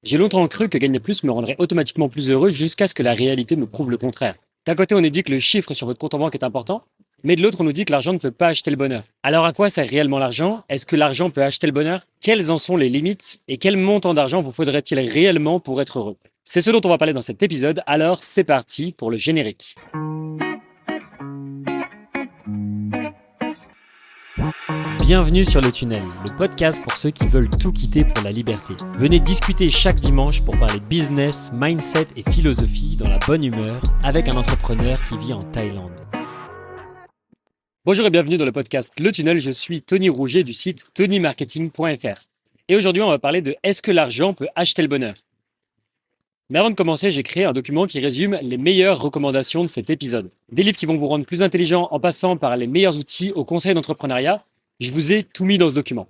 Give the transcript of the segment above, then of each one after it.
J'ai longtemps cru que gagner plus me rendrait automatiquement plus heureux jusqu'à ce que la réalité me prouve le contraire. D'un côté, on nous dit que le chiffre sur votre compte en banque est important, mais de l'autre, on nous dit que l'argent ne peut pas acheter le bonheur. Alors à quoi sert réellement l'argent? Est-ce que l'argent peut acheter le bonheur? Quelles en sont les limites? Et quel montant d'argent vous faudrait-il réellement pour être heureux? C'est ce dont on va parler dans cet épisode, alors c'est parti pour le générique. Bienvenue sur Le Tunnel, le podcast pour ceux qui veulent tout quitter pour la liberté. Venez discuter chaque dimanche pour parler business, mindset et philosophie dans la bonne humeur avec un entrepreneur qui vit en Thaïlande. Bonjour et bienvenue dans le podcast Le Tunnel, je suis Tony Rouget du site tonymarketing.fr. Et aujourd'hui on va parler de est-ce que l'argent peut acheter le bonheur? Mais avant de commencer, j'ai créé un document qui résume les meilleures recommandations de cet épisode. Des livres qui vont vous rendre plus intelligent en passant par les meilleurs outils au conseil d'entrepreneuriat. Je vous ai tout mis dans ce document.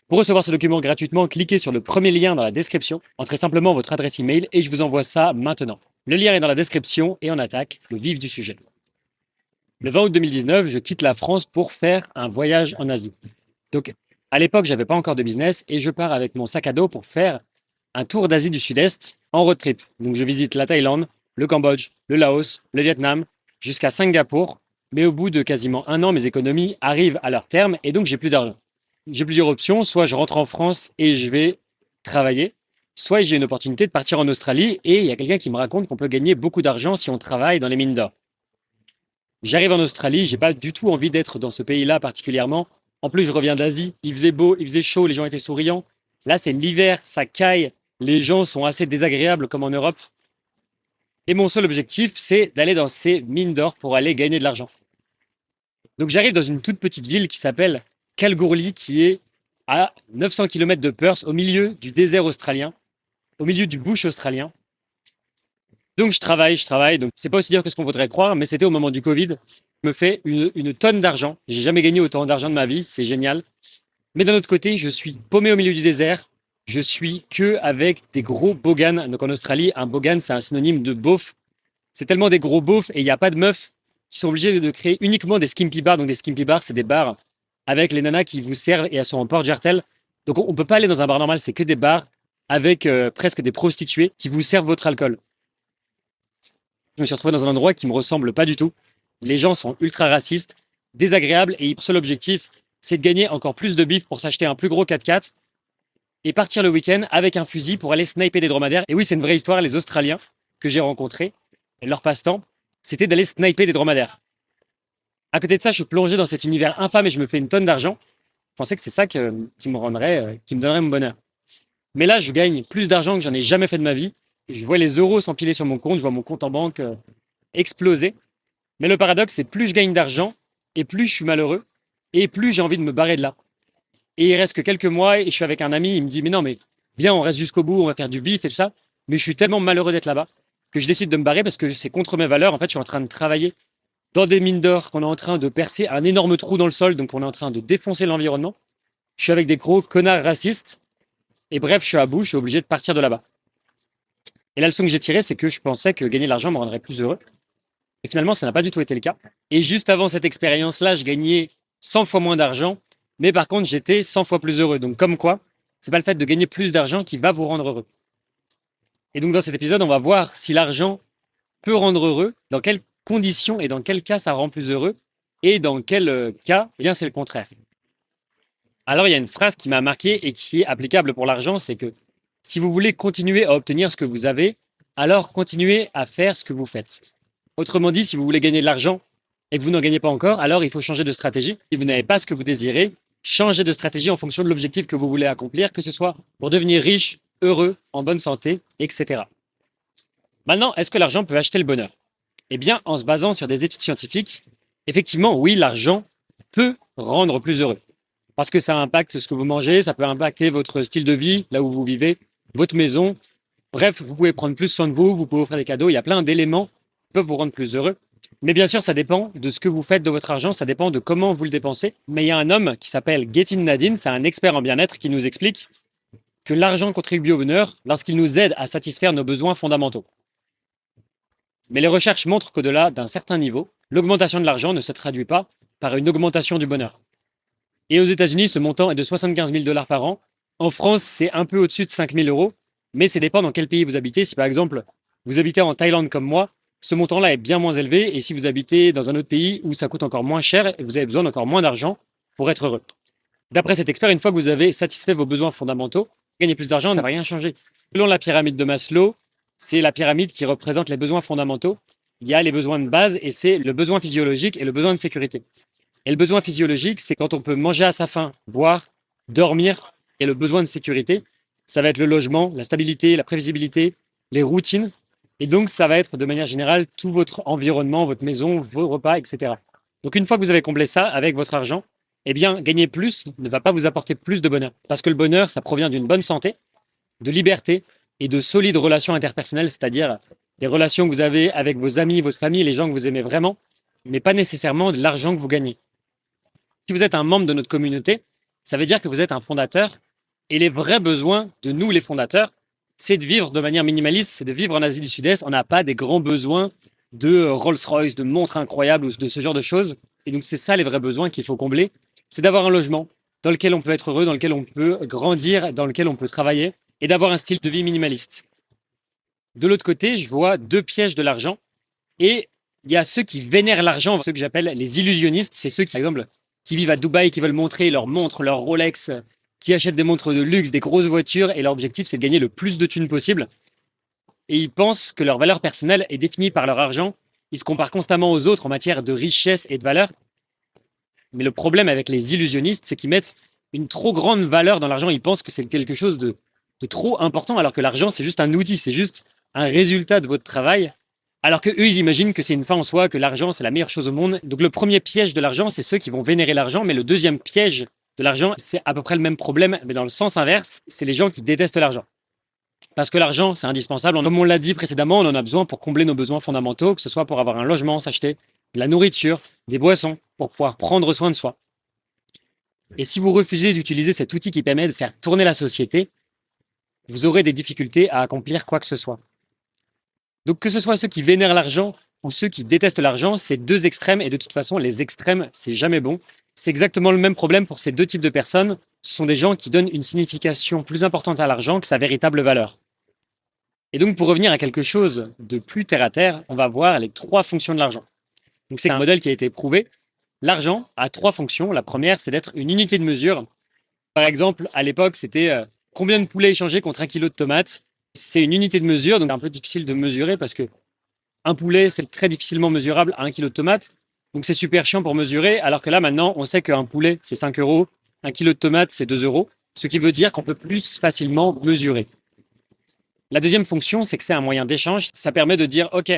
Pour recevoir ce document gratuitement, cliquez sur le premier lien dans la description, entrez simplement votre adresse email et je vous envoie ça maintenant. Le lien est dans la description et on attaque le vif du sujet. Le 20 août 2019, je quitte la France pour faire un voyage en Asie. Donc, à l'époque, j'avais pas encore de business et je pars avec mon sac à dos pour faire un tour d'Asie du Sud-Est en road trip. Donc, je visite la Thaïlande, le Cambodge, le Laos, le Vietnam, jusqu'à Singapour. Mais au bout de quasiment un an, mes économies arrivent à leur terme et donc j'ai plus d'argent. J'ai plusieurs options. Soit je rentre en France et je vais travailler, soit j'ai une opportunité de partir en Australie et il y a quelqu'un qui me raconte qu'on peut gagner beaucoup d'argent si on travaille dans les mines d'or. J'arrive en Australie, j'ai pas du tout envie d'être dans ce pays-là particulièrement. En plus, je reviens d'Asie, il faisait beau, il faisait chaud, les gens étaient souriants. Là, c'est l'hiver, ça caille, les gens sont assez désagréables comme en Europe. Et mon seul objectif, c'est d'aller dans ces mines d'or pour aller gagner de l'argent. Donc j'arrive dans une toute petite ville qui s'appelle Kalgoorlie, qui est à 900 km de Perth, au milieu du désert australien, au milieu du bush australien. Donc je travaille. Donc c'est pas aussi dur que ce qu'on voudrait croire, mais c'était au moment du Covid. Je me fais une tonne d'argent. J'ai jamais gagné autant d'argent de ma vie, c'est génial. Mais d'un autre côté, je suis paumé au milieu du désert. Je suis que avec des gros boganes. Donc en Australie, un bogan, c'est un synonyme de beauf. C'est tellement des gros beaufs et il n'y a pas de meufs qui sont obligés de créer uniquement des skimpy bars. Donc des skimpy bars, c'est des bars avec les nanas qui vous servent et elles sont en porte-jartel. Donc on peut pas aller dans un bar normal, c'est que des bars avec presque des prostituées qui vous servent votre alcool. Je me suis retrouvé dans un endroit qui me ressemble pas du tout. Les gens sont ultra racistes, désagréables et leur seul objectif, c'est de gagner encore plus de bif pour s'acheter un plus gros 4x4 et partir le week-end avec un fusil pour aller sniper des dromadaires. Et oui, c'est une vraie histoire, les Australiens que j'ai rencontrés, leur passe-temps, c'était d'aller sniper des dromadaires. À côté de ça, je suis plongé dans cet univers infâme et je me fais une tonne d'argent. Je pensais que c'est ça qui me rendrait, qui me donnerait mon bonheur. Mais là, je gagne plus d'argent que j'en ai jamais fait de ma vie. Et je vois les euros s'empiler sur mon compte, je vois mon compte en banque exploser. Mais le paradoxe, c'est plus je gagne d'argent et plus je suis malheureux et plus j'ai envie de me barrer de là. Et il reste que quelques mois et je suis avec un ami, il me dit mais non mais viens, on reste jusqu'au bout, on va faire du bif et tout ça. Mais je suis tellement malheureux d'être là-bas que je décide de me barrer parce que c'est contre mes valeurs. En fait, je suis en train de travailler dans des mines d'or, qu'on est en train de percer un énorme trou dans le sol, donc on est en train de défoncer l'environnement. Je suis avec des gros connards racistes et bref, je suis à bout, je suis obligé de partir de là-bas. Et la leçon que j'ai tirée, c'est que je pensais que gagner de l'argent me rendrait plus heureux. Et finalement, ça n'a pas du tout été le cas. Et juste avant cette expérience-là, je gagnais 100 fois moins d'argent, mais par contre, j'étais 100 fois plus heureux. Donc, comme quoi, c'est pas le fait de gagner plus d'argent qui va vous rendre heureux. Et donc, dans cet épisode, on va voir si l'argent peut rendre heureux, dans quelles conditions et dans quel cas ça rend plus heureux, et dans quel cas, eh bien, c'est le contraire. Alors, il y a une phrase qui m'a marqué et qui est applicable pour l'argent, c'est que si vous voulez continuer à obtenir ce que vous avez, alors continuez à faire ce que vous faites. Autrement dit, si vous voulez gagner de l'argent et que vous n'en gagnez pas encore, alors il faut changer de stratégie. Si vous n'avez pas ce que vous désirez, changez de stratégie en fonction de l'objectif que vous voulez accomplir, que ce soit pour devenir riche, heureux, en bonne santé, etc. Maintenant, est-ce que l'argent peut acheter le bonheur? Eh bien, en se basant sur des études scientifiques, effectivement, oui, l'argent peut rendre plus heureux. Parce que ça impacte ce que vous mangez, ça peut impacter votre style de vie, là où vous vivez, votre maison. Bref, vous pouvez prendre plus soin de vous, vous pouvez offrir des cadeaux, il y a plein d'éléments qui peuvent vous rendre plus heureux. Mais bien sûr, ça dépend de ce que vous faites de votre argent, ça dépend de comment vous le dépensez. Mais il y a un homme qui s'appelle Getin Nadine, c'est un expert en bien-être qui nous explique que l'argent contribue au bonheur lorsqu'il nous aide à satisfaire nos besoins fondamentaux. Mais les recherches montrent qu'au-delà d'un certain niveau, l'augmentation de l'argent ne se traduit pas par une augmentation du bonheur. Et aux États-Unis, ce montant est de 75 000 $ par an. En France, c'est un peu au-dessus de 5 000 euros. mais ça dépend dans quel pays vous habitez. Si par exemple, vous habitez en Thaïlande comme moi, ce montant-là est bien moins élevé. Et si vous habitez dans un autre pays où ça coûte encore moins cher et vous avez besoin d'encore moins d'argent pour être heureux. D'après cet expert, une fois que vous avez satisfait vos besoins fondamentaux, gagner plus d'argent n'a rien changé. Selon la pyramide de Maslow, c'est la pyramide qui représente les besoins fondamentaux. Il y a les besoins de base et c'est le besoin physiologique et le besoin de sécurité. Et le besoin physiologique, c'est quand on peut manger à sa faim, boire, dormir. Et le besoin de sécurité, ça va être le logement, la stabilité, la prévisibilité, les routines. Et donc, ça va être de manière générale tout votre environnement, votre maison, vos repas, etc. Donc, une fois que vous avez comblé ça avec votre argent, eh bien, gagner plus ne va pas vous apporter plus de bonheur. Parce que le bonheur, ça provient d'une bonne santé, de liberté et de solides relations interpersonnelles, c'est-à-dire des relations que vous avez avec vos amis, votre famille, les gens que vous aimez vraiment, mais pas nécessairement de l'argent que vous gagnez. Si vous êtes un membre de notre communauté, ça veut dire que vous êtes un fondateur. Et les vrais besoins de nous, les fondateurs, c'est de vivre de manière minimaliste, c'est de vivre en Asie du Sud-Est. On n'a pas des grands besoins de Rolls-Royce, de montres incroyables ou de ce genre de choses. Et donc, c'est ça les vrais besoins qu'il faut combler. C'est d'avoir un logement dans lequel on peut être heureux, dans lequel on peut grandir, dans lequel on peut travailler et d'avoir un style de vie minimaliste. De l'autre côté, je vois deux pièges de l'argent. Et il y a ceux qui vénèrent l'argent, ceux que j'appelle les illusionnistes. C'est ceux qui, par exemple, qui vivent à Dubaï, qui veulent montrer leurs montres, leurs Rolex, qui achètent des montres de luxe, des grosses voitures, et leur objectif, c'est de gagner le plus de thunes possible. Et ils pensent que leur valeur personnelle est définie par leur argent. Ils se comparent constamment aux autres en matière de richesse et de valeur. Mais le problème avec les illusionnistes, c'est qu'ils mettent une trop grande valeur dans l'argent. Ils pensent que c'est quelque chose de trop important, alors que l'argent, c'est juste un outil, c'est juste un résultat de votre travail. Alors que eux, ils imaginent que c'est une fin en soi, que l'argent, c'est la meilleure chose au monde. Donc le premier piège de l'argent, c'est ceux qui vont vénérer l'argent. Mais le deuxième piège de l'argent, c'est à peu près le même problème, mais dans le sens inverse, c'est les gens qui détestent l'argent. Parce que l'argent, c'est indispensable. Comme on l'a dit précédemment, on en a besoin pour combler nos besoins fondamentaux, que ce soit pour avoir un logement, s'acheter de la nourriture, des boissons, pour pouvoir prendre soin de soi. Et si vous refusez d'utiliser cet outil qui permet de faire tourner la société, vous aurez des difficultés à accomplir quoi que ce soit. Donc que ce soit ceux qui vénèrent l'argent ou ceux qui détestent l'argent, c'est deux extrêmes et de toute façon, les extrêmes, c'est jamais bon. C'est exactement le même problème pour ces deux types de personnes. Ce sont des gens qui donnent une signification plus importante à l'argent que sa véritable valeur. Et donc pour revenir à quelque chose de plus terre à terre, on va voir les trois fonctions de l'argent. Donc c'est un modèle qui a été prouvé. L'argent a trois fonctions. La première, c'est d'être une unité de mesure. Par exemple, à l'époque, c'était combien de poulets échangés contre 1 kilo de tomates. C'est une unité de mesure, donc c'est un peu difficile de mesurer parce que un poulet, c'est très difficilement mesurable à 1 kilo de tomates. Donc c'est super chiant pour mesurer, alors que là maintenant, on sait qu'un poulet, c'est 5 euros, 1 kilo de tomates, c'est 2 euros, ce qui veut dire qu'on peut plus facilement mesurer. La deuxième fonction, c'est que c'est un moyen d'échange. Ça permet de dire, OK,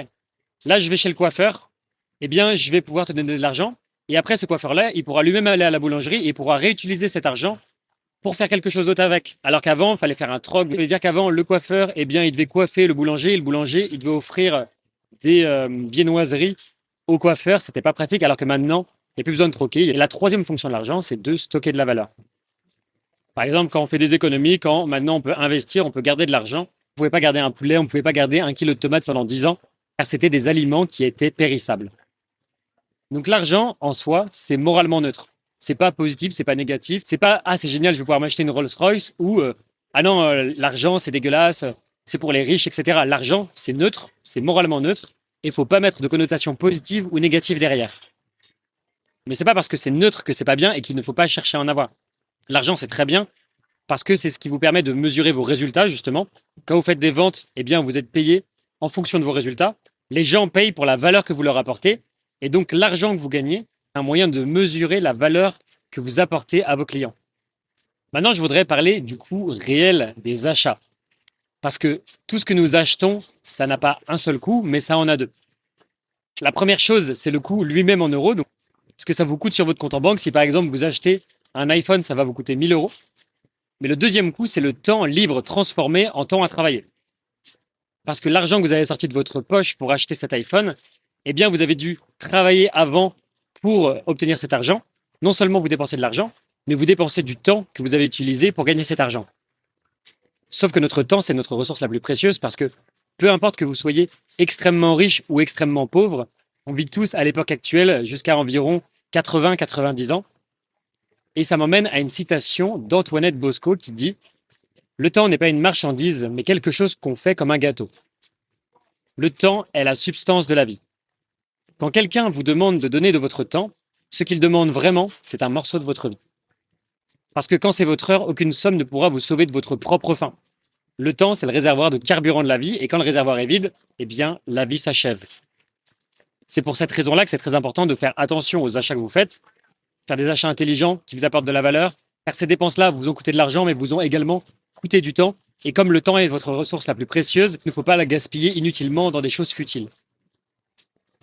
là je vais chez le coiffeur, eh bien je vais pouvoir te donner de l'argent. Et après, ce coiffeur-là, il pourra lui-même aller à la boulangerie et il pourra réutiliser cet argent pour faire quelque chose d'autre avec. Alors qu'avant, il fallait faire un troc. Ça veut dire qu'avant, le coiffeur, eh bien, il devait coiffer le boulanger. Et le boulanger, il devait offrir des viennoiseries au coiffeur. C'était pas pratique. Alors que maintenant, il n'y a plus besoin de troquer. Et la troisième fonction de l'argent, c'est de stocker de la valeur. Par exemple, quand on fait des économies, quand maintenant on peut investir, on peut garder de l'argent. On ne pouvait pas garder un poulet, on ne pouvait pas garder 1 kilo de tomates pendant 10 ans, car c'était des aliments qui étaient périssables. Donc l'argent, en soi, c'est moralement neutre. C'est pas positif, c'est pas négatif. C'est pas ah c'est génial, je vais pouvoir m'acheter une Rolls-Royce ou ah non l'argent c'est dégueulasse, c'est pour les riches, etc. L'argent c'est neutre, c'est moralement neutre et il faut pas mettre de connotation positive ou négative derrière. Mais c'est pas parce que c'est neutre que c'est pas bien et qu'il ne faut pas chercher à en avoir. L'argent c'est très bien parce que c'est ce qui vous permet de mesurer vos résultats justement. Quand vous faites des ventes, eh bien vous êtes payé en fonction de vos résultats. Les gens payent pour la valeur que vous leur apportez et donc l'argent que vous gagnez un moyen de mesurer la valeur que vous apportez à vos clients. Maintenant, je voudrais parler du coût réel des achats. Parce que tout ce que nous achetons, ça n'a pas un seul coût, mais ça en a deux. La première chose, c'est le coût lui-même en euros. Donc, ce que ça vous coûte sur votre compte en banque. Si par exemple, vous achetez un iPhone, ça va vous coûter 1 000 euros. Mais le deuxième coût, c'est le temps libre transformé en temps à travailler. Parce que l'argent que vous avez sorti de votre poche pour acheter cet iPhone, eh bien, vous avez dû travailler avant pour obtenir cet argent. Non seulement vous dépensez de l'argent, mais vous dépensez du temps que vous avez utilisé pour gagner cet argent. Sauf que notre temps, c'est notre ressource la plus précieuse parce que peu importe que vous soyez extrêmement riche ou extrêmement pauvre, on vit tous à l'époque actuelle jusqu'à environ 80-90 ans. Et ça m'emmène à une citation d'Antoinette Bosco qui dit Le temps n'est pas une marchandise, mais quelque chose qu'on fait comme un gâteau. Le temps est la substance de la vie. Quand quelqu'un vous demande de donner de votre temps, ce qu'il demande vraiment, c'est un morceau de votre vie. Parce que quand c'est votre heure, aucune somme ne pourra vous sauver de votre propre faim. Le temps, c'est le réservoir de carburant de la vie, et quand le réservoir est vide, eh bien, la vie s'achève. C'est pour cette raison-là que c'est très important de faire attention aux achats que vous faites, faire des achats intelligents qui vous apportent de la valeur, car ces dépenses-là vous ont coûté de l'argent, mais vous ont également coûté du temps. Et comme le temps est votre ressource la plus précieuse, il ne faut pas la gaspiller inutilement dans des choses futiles.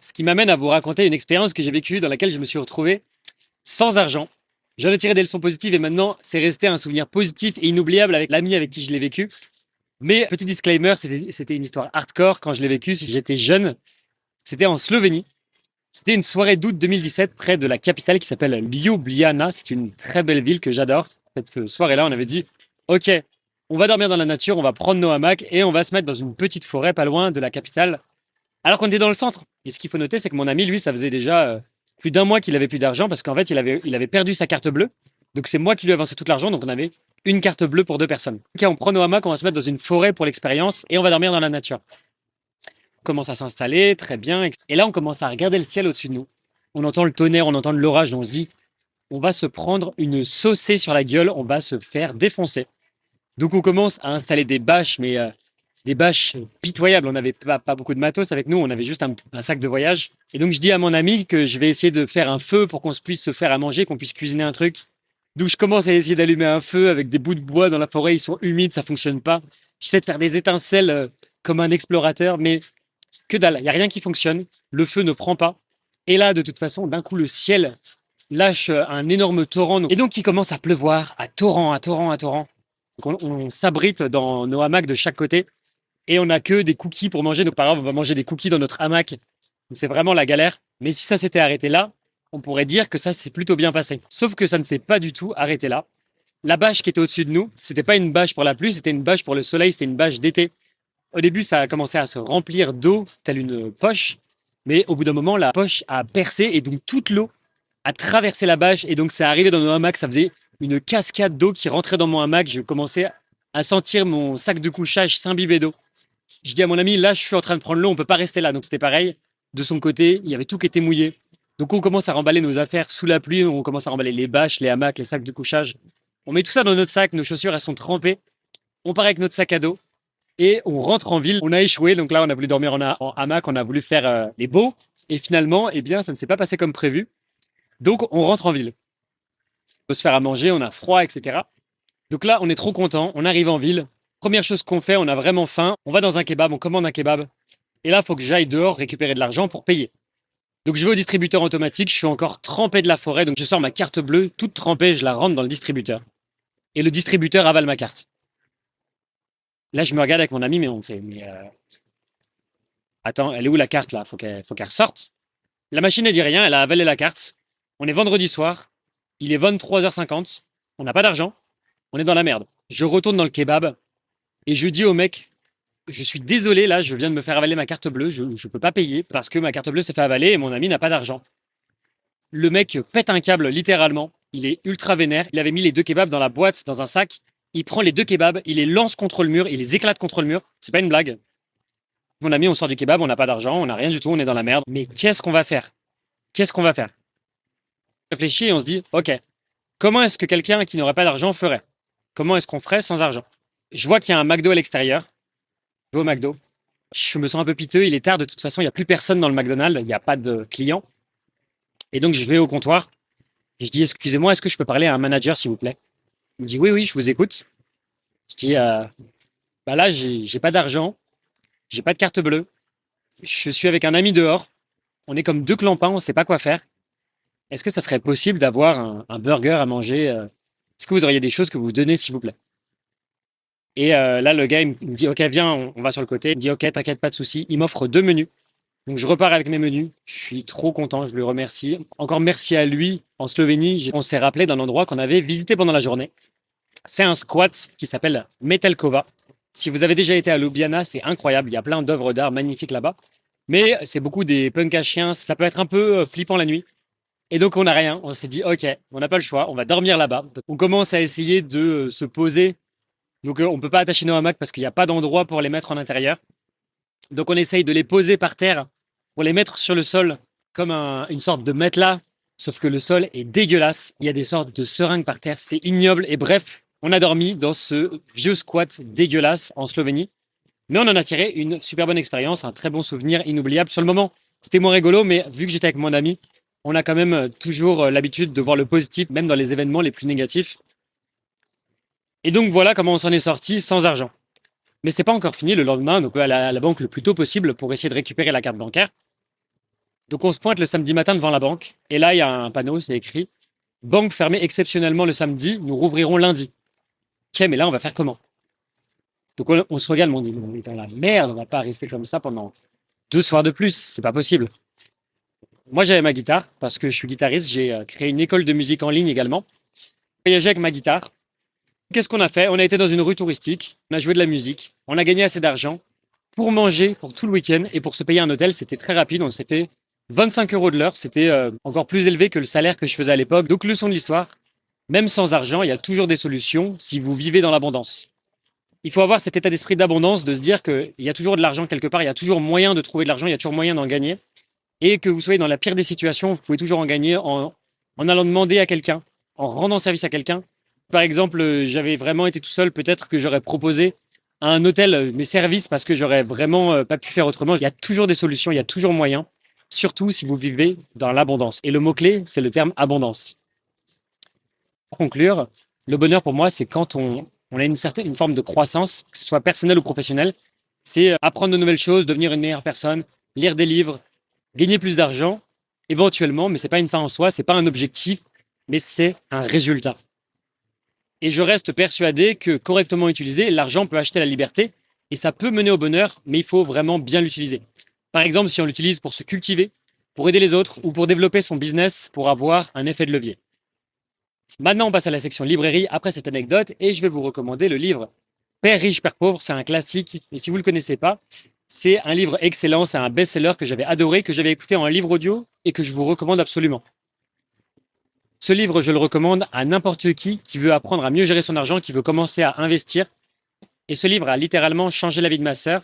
Ce qui m'amène à vous raconter une expérience que j'ai vécue dans laquelle je me suis retrouvé sans argent. J'en ai tiré des leçons positives et maintenant c'est resté un souvenir positif et inoubliable avec l'ami avec qui je l'ai vécu. Mais petit disclaimer, c'était une histoire hardcore quand je l'ai vécu, si j'étais jeune. C'était en Slovénie. C'était une soirée d'août 2017 près de la capitale qui s'appelle Ljubljana. C'est une très belle ville que j'adore. Cette soirée-là, on avait dit, OK, on va dormir dans la nature, on va prendre nos hamacs et on va se mettre dans une petite forêt pas loin de la capitale, alors qu'on était dans le centre. Et ce qu'il faut noter, c'est que mon ami, lui, ça faisait déjà plus d'un mois qu'il avait plus d'argent parce qu'en fait, il avait perdu sa carte bleue. Donc c'est moi qui lui ai avancé tout l'argent, donc on avait une carte bleue pour deux personnes. OK, on prend nos hamacs, on va se mettre dans une forêt pour l'expérience et on va dormir dans la nature. On commence à s'installer, très bien. Et là, on commence à regarder le ciel au-dessus de nous. On entend le tonnerre, on entend l'orage, on se dit, on va se prendre une saucée sur la gueule, on va se faire défoncer. Donc on commence à installer des bâches, mais des bâches pitoyables. On n'avait pas beaucoup de matos avec nous, on avait juste un sac de voyage. Et donc je dis à mon ami que je vais essayer de faire un feu pour qu'on puisse se faire à manger, qu'on puisse cuisiner un truc. Donc je commence à essayer d'allumer un feu avec des bouts de bois dans la forêt, ils sont humides, ça fonctionne pas. J'essaie de faire des étincelles comme un explorateur, mais que dalle, il n'y a rien qui fonctionne, le feu ne prend pas. Et là, de toute façon, d'un coup, le ciel lâche un énorme torrent. Et donc, il commence à pleuvoir, à torrent, à torrent, à torrent. Donc, on s'abrite dans nos hamacs de chaque côté et on n'a que des cookies pour manger. Donc, par exemple, on va manger des cookies dans notre hamac. C'est vraiment la galère. Mais si ça s'était arrêté là, on pourrait dire que ça s'est plutôt bien passé. Sauf que ça ne s'est pas du tout arrêté là. La bâche qui était au-dessus de nous, c'était pas une bâche pour la pluie, c'était une bâche pour le soleil, c'était une bâche d'été. Au début, ça a commencé à se remplir d'eau, telle une poche. Mais au bout d'un moment, la poche a percé et donc toute l'eau a traversé la bâche. Et donc, c'est arrivé dans nos hamacs. Ça faisait une cascade d'eau qui rentrait dans mon hamac. Je commençais à sentir mon sac de couchage s'imbiber d'eau. Je dis à mon ami, là, je suis en train de prendre l'eau, on peut pas rester là. Donc, c'était pareil. De son côté, il y avait tout qui était mouillé. Donc, on commence à remballer nos affaires sous la pluie. On commence à remballer les bâches, les hamacs, les sacs de couchage. On met tout ça dans notre sac. Nos chaussures, elles sont trempées. On part avec notre sac à dos. Et on rentre en ville. On a échoué, donc là, on a voulu dormir en hamac, on a voulu faire les beaux. Et finalement, eh bien, ça ne s'est pas passé comme prévu. Donc, on rentre en ville. On peut se faire à manger, on a froid, etc. Donc là, on est trop content. On arrive en ville. Première chose qu'on fait, on a vraiment faim. On va dans un kebab, on commande un kebab. Et là, il faut que j'aille dehors récupérer de l'argent pour payer. Donc, je vais au distributeur automatique. Je suis encore trempé de la forêt. Donc, je sors ma carte bleue, toute trempée. Je la rentre dans le distributeur. Et le distributeur avale ma carte. Là, je me regarde avec mon ami, mais on fait, attends, elle est où la carte là? Faut qu'elle ressorte. La machine ne dit rien, elle a avalé la carte. On est vendredi soir, il est 23h50, on n'a pas d'argent, on est dans la merde. Je retourne dans le kebab et je dis au mec, je suis désolé là, je viens de me faire avaler ma carte bleue, je peux pas payer parce que ma carte bleue s'est fait avaler et mon ami n'a pas d'argent. Le mec pète un câble littéralement, il est ultra vénère, il avait mis les deux kebabs dans la boîte, dans un sac, il prend les deux kebabs, il les lance contre le mur, il les éclate contre le mur, c'est pas une blague. Mon ami, on sort du kebab, on n'a pas d'argent, on n'a rien du tout, on est dans la merde. Mais qu'est-ce qu'on va faire? Qu'est-ce qu'on va faire? On réfléchit et on se dit, ok, comment est-ce que quelqu'un qui n'aurait pas d'argent ferait? Comment est-ce qu'on ferait sans argent? Je vois qu'il y a un McDo à l'extérieur. Je vais au McDo. Je me sens un peu piteux, il est tard, de toute façon, il n'y a plus personne dans le McDonald's, il n'y a pas de clients. Et donc, je vais au comptoir. Je dis, excusez-moi, est-ce que je peux parler à un manager, s'il vous plaît? Il me dit, oui, oui, je vous écoute. Je dis, bah là, j'ai pas d'argent, j'ai pas de carte bleue. Je suis avec un ami dehors. On est comme deux clampins, on ne sait pas quoi faire. Est-ce que ça serait possible d'avoir un burger à manger Est-ce que vous auriez des choses que vous donnez, s'il vous plaît? Et là, le gars, il me dit, OK, viens, on va sur le côté. Il me dit, OK, t'inquiète, pas de souci. Il m'offre deux menus. Donc, je repars avec mes menus. Je suis trop content, je lui remercie. Encore merci à lui. En Slovénie, on s'est rappelé d'un endroit qu'on avait visité pendant la journée. C'est un squat qui s'appelle Metelkova. Si vous avez déjà été à Ljubljana, c'est incroyable. Il y a plein d'œuvres d'art magnifiques là-bas. Mais c'est beaucoup des punks à chiens. Ça peut être un peu flippant la nuit. Et donc, on n'a rien. On s'est dit, OK, on n'a pas le choix. On va dormir là-bas. Donc, on commence à essayer de se poser Donc on ne peut pas attacher nos hamacs parce qu'il n'y a pas d'endroit pour les mettre en intérieur. Donc on essaye de les poser par terre pour les mettre sur le sol comme une sorte de matelas, sauf que le sol est dégueulasse. Il y a des sortes de seringues par terre, c'est ignoble. Et bref, on a dormi dans ce vieux squat dégueulasse en Slovénie. Mais on en a tiré une super bonne expérience, un très bon souvenir inoubliable. Sur le moment, c'était moins rigolo, mais vu que j'étais avec mon ami, on a quand même toujours l'habitude de voir le positif, même dans les événements les plus négatifs. Et donc voilà comment on s'en est sorti sans argent. Mais c'est pas encore fini le lendemain, donc à la banque le plus tôt possible pour essayer de récupérer la carte bancaire. Donc on se pointe le samedi matin devant la banque, et là il y a un panneau, c'est écrit banque fermée exceptionnellement le samedi, nous rouvrirons lundi. Ok, mais là on va faire comment? Donc on se regarde, on dit on est dans la merde, on va pas rester comme ça pendant 2 soirs de plus, c'est pas possible. Moi j'avais ma guitare parce que je suis guitariste, j'ai créé une école de musique en ligne également. J'ai voyagé avec ma guitare. Qu'est-ce qu'on a fait? On a été dans une rue touristique, on a joué de la musique, on a gagné assez d'argent pour manger pour tout le week-end et pour se payer un hôtel. C'était très rapide, on s'est fait 25 € de l'heure, c'était encore plus élevé que le salaire que je faisais à l'époque. Donc leçon de l'histoire, même sans argent, il y a toujours des solutions si vous vivez dans l'abondance. Il faut avoir cet état d'esprit d'abondance, de se dire qu'il y a toujours de l'argent quelque part, il y a toujours moyen de trouver de l'argent, il y a toujours moyen d'en gagner. Et que vous soyez dans la pire des situations, vous pouvez toujours en gagner en allant demander à quelqu'un, en rendant service à quelqu'un. Par exemple, j'avais vraiment été tout seul, peut-être que j'aurais proposé à un hôtel mes services parce que j'aurais vraiment pas pu faire autrement. Il y a toujours des solutions, il y a toujours moyen, surtout si vous vivez dans l'abondance. Et le mot-clé, c'est le terme abondance. Pour conclure, le bonheur pour moi, c'est quand on a une forme de croissance, que ce soit personnelle ou professionnelle. C'est apprendre de nouvelles choses, devenir une meilleure personne, lire des livres, gagner plus d'argent, éventuellement, mais c'est pas une fin en soi, c'est pas un objectif, mais c'est un résultat. Et je reste persuadé que correctement utilisé, l'argent peut acheter la liberté et ça peut mener au bonheur, mais il faut vraiment bien l'utiliser. Par exemple, si on l'utilise pour se cultiver, pour aider les autres ou pour développer son business pour avoir un effet de levier. Maintenant, on passe à la section librairie après cette anecdote et je vais vous recommander le livre Père riche, Père pauvre. C'est un classique et si vous ne le connaissez pas, c'est un livre excellent, c'est un best-seller que j'avais adoré, que j'avais écouté en livre audio et que je vous recommande absolument. Ce livre, je le recommande à n'importe qui veut apprendre à mieux gérer son argent, qui veut commencer à investir. Et ce livre a littéralement changé la vie de ma sœur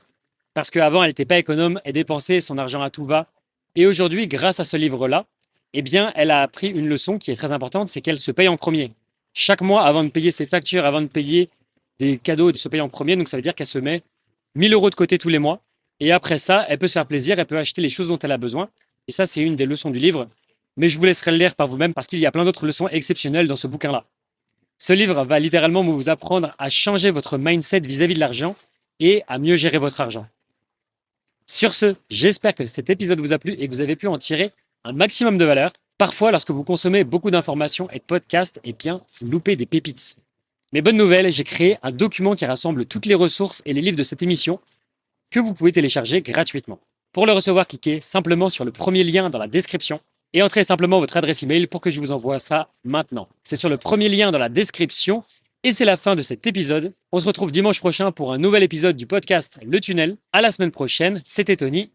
parce qu'avant, elle n'était pas économe, elle dépensait son argent à tout va. Et aujourd'hui, grâce à ce livre-là, eh bien, elle a appris une leçon qui est très importante, c'est qu'elle se paye en premier. Chaque mois, avant de payer ses factures, avant de payer des cadeaux, elle se paye en premier. Donc, ça veut dire qu'elle se met 1 000 € de côté tous les mois. Et après ça, elle peut se faire plaisir, elle peut acheter les choses dont elle a besoin. Et ça, c'est une des leçons du livre. Mais je vous laisserai le lire par vous-même parce qu'il y a plein d'autres leçons exceptionnelles dans ce bouquin-là. Ce livre va littéralement vous apprendre à changer votre mindset vis-à-vis de l'argent et à mieux gérer votre argent. Sur ce, j'espère que cet épisode vous a plu et que vous avez pu en tirer un maximum de valeur. Parfois, lorsque vous consommez beaucoup d'informations et de podcasts, eh bien, vous loupez des pépites. Mais bonne nouvelle, j'ai créé un document qui rassemble toutes les ressources et les livres de cette émission que vous pouvez télécharger gratuitement. Pour le recevoir, cliquez simplement sur le premier lien dans la description et entrez simplement votre adresse email pour que je vous envoie ça maintenant. C'est sur le premier lien dans la description et c'est la fin de cet épisode. On se retrouve dimanche prochain pour un nouvel épisode du podcast Le Tunnel. À la semaine prochaine, c'était Tony.